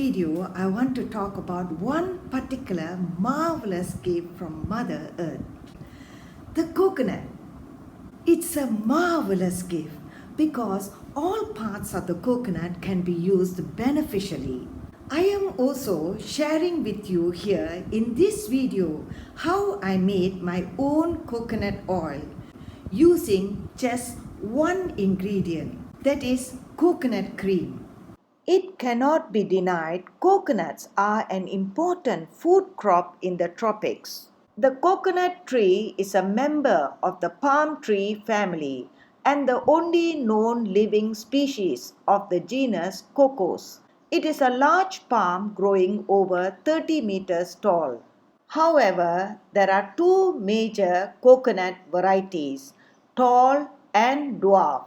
video, I want to talk about one particular marvelous gift from Mother Earth. The coconut. It's a marvelous gift because all parts of the coconut can be used beneficially. I am also sharing with you here in this video how I made my own coconut oil using just one ingredient, that is coconut cream. It cannot be denied coconuts are an important food crop in the tropics. The coconut tree is a member of the palm tree family and the only known living species of the genus COCOS. It is a large palm growing over 30 meters tall. However, there are two major coconut varieties, tall and dwarf.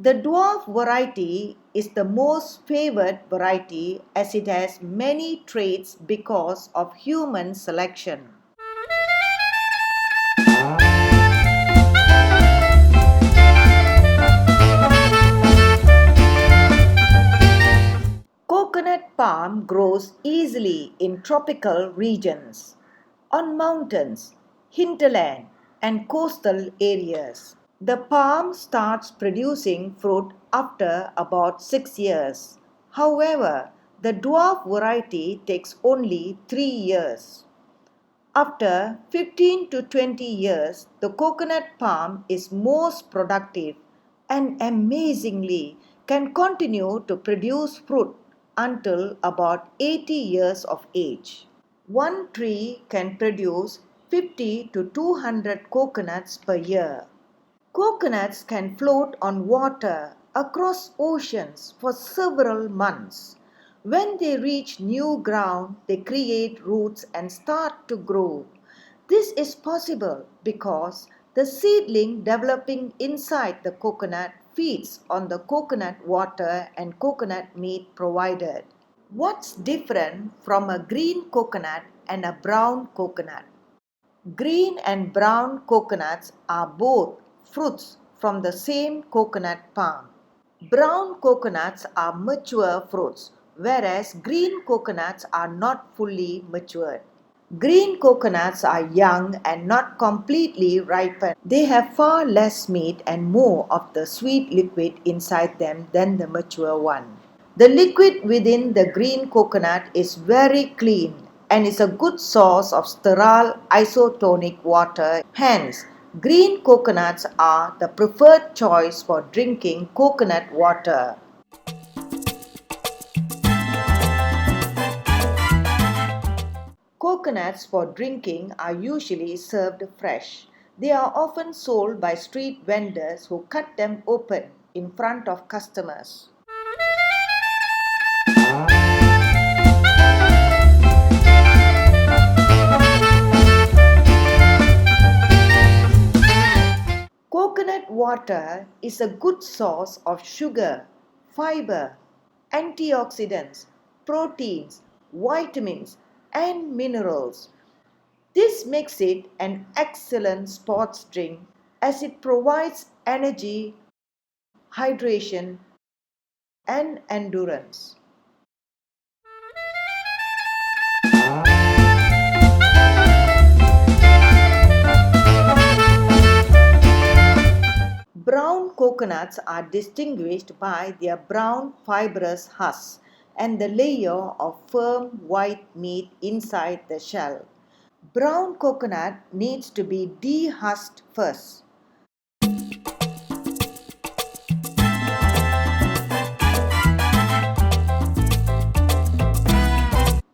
The dwarf variety is the most favored variety as it has many traits because of human selection. Coconut palm grows easily in tropical regions, on mountains, hinterland, and coastal areas. The palm starts producing fruit after about 6 years. However, the dwarf variety takes only 3 years. After 15 to 20 years, the coconut palm is most productive and amazingly can continue to produce fruit until about 80 years of age. One tree can produce 50 to 200 coconuts per year. Coconuts can float on water across oceans for several months. When they reach new ground, they create roots and start to grow. This is possible because the seedling developing inside the coconut feeds on the coconut water and coconut meat provided. What's different from a green coconut and a brown coconut? Green and brown coconuts are both fruits from the same coconut palm. Brown coconuts are mature fruits, whereas green coconuts are not fully matured. Green coconuts are young and not completely ripened. They have far less meat and more of the sweet liquid inside them than the mature one. The liquid within the green coconut is very clean and is a good source of sterile isotonic water. Hence, green coconuts are the preferred choice for drinking coconut water. Coconuts for drinking are usually served fresh. They are often sold by street vendors who cut them open in front of customers. Coconut water is a good source of sugar, fiber, antioxidants, proteins, vitamins, and minerals. This makes it an excellent sports drink as it provides energy, hydration, and endurance. Brown coconuts are distinguished by their brown fibrous husks and the layer of firm white meat inside the shell. Brown coconut needs to be dehusked first.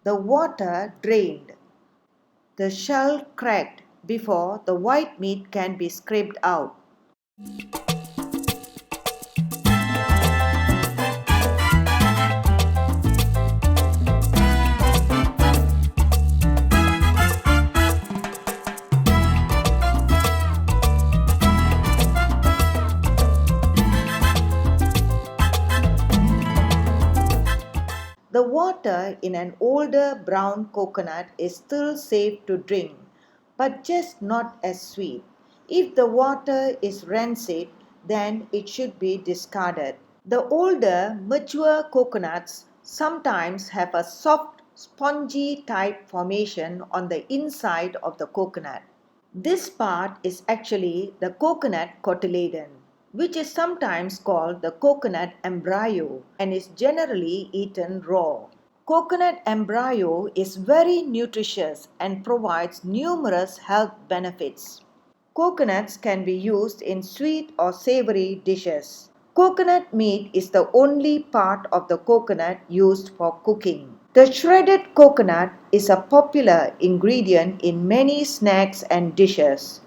The water drained, the shell cracked before the white meat can be scraped out. The water in an older brown coconut is still safe to drink, but just not as sweet. If the water is rancid, then it should be discarded. The older, mature coconuts sometimes have a soft, spongy type formation on the inside of the coconut. This part is actually the coconut cotyledon, which is sometimes called the coconut embryo and is generally eaten raw. Coconut embryo is very nutritious and provides numerous health benefits. Coconuts can be used in sweet or savory dishes. Coconut meat is the only part of the coconut used for cooking. The shredded coconut is a popular ingredient in many snacks and dishes.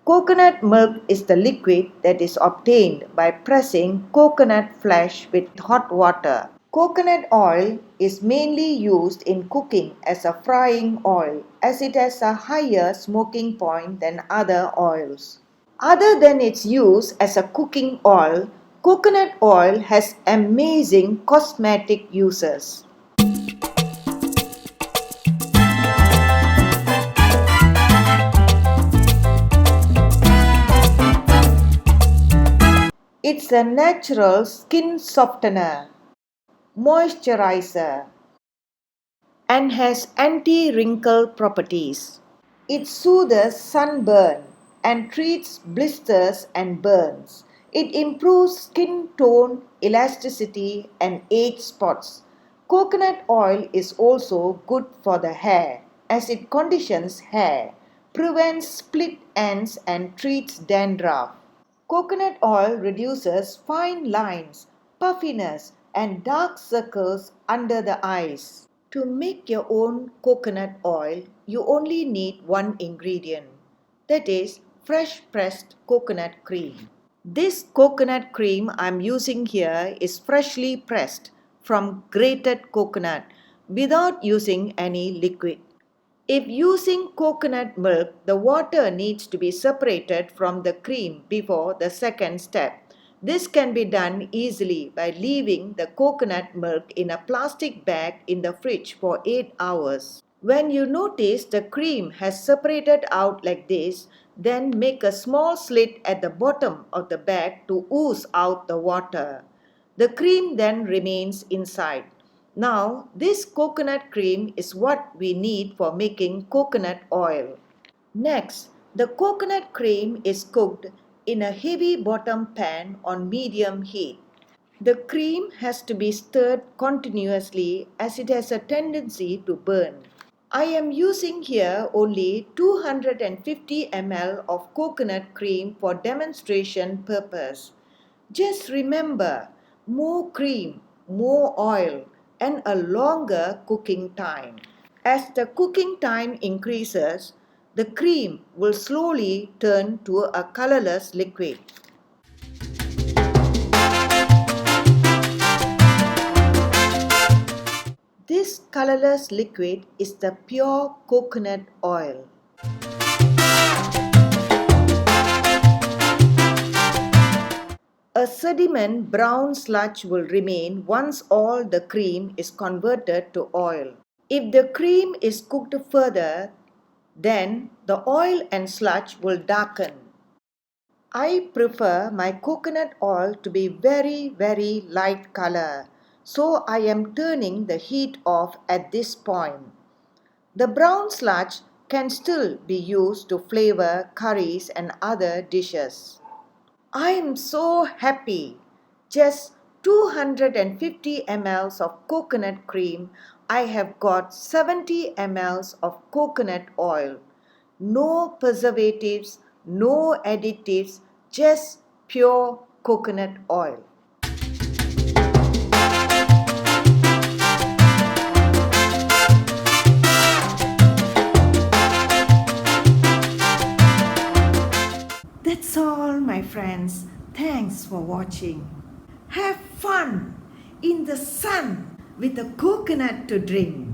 Coconut milk is the liquid that is obtained by pressing coconut flesh with hot water. Coconut oil is mainly used in cooking as a frying oil as it has a higher smoking point than other oils. Other than its use as a cooking oil, coconut oil has amazing cosmetic uses. It's a natural skin softener, moisturizer, and has anti-wrinkle properties. It soothes sunburn and treats blisters and burns. It improves skin tone, elasticity, and age spots. Coconut oil is also good for the hair as it conditions hair, prevents split ends, and treats dandruff. Coconut oil reduces fine lines, puffiness, and dark circles under the eyes. To make your own coconut oil, you only need one ingredient, that is fresh pressed coconut cream. This coconut cream I'm using here is freshly pressed from grated coconut without using any liquid. If using coconut milk, the water needs to be separated from the cream before the second step. This can be done easily by leaving the coconut milk in a plastic bag in the fridge for 8 hours. When you notice the cream has separated out like this, then make a small slit at the bottom of the bag to ooze out the water. The cream then remains inside. Now, this coconut cream is what we need for making coconut oil. Next, the coconut cream is cooked in a heavy bottom pan on medium heat. The cream has to be stirred continuously as it has a tendency to burn. I am using here only 250 ml of coconut cream for demonstration purpose. Just remember, more cream, more oil, and a longer cooking time. As the cooking time increases, the cream will slowly turn to a colorless liquid. This colorless liquid is the pure coconut oil. A sediment brown sludge will remain once all the cream is converted to oil. If the cream is cooked further, then the oil and sludge will darken. I prefer my coconut oil to be very light color, so I am turning the heat off at this point. The brown sludge can still be used to flavor curries and other dishes. I am so happy. Just 250 ml of coconut cream, I have got 70 ml of coconut oil. No preservatives, no additives, just pure coconut oil. That's all, my friends. Thanks for watching. Have fun in the sun with a coconut to drink.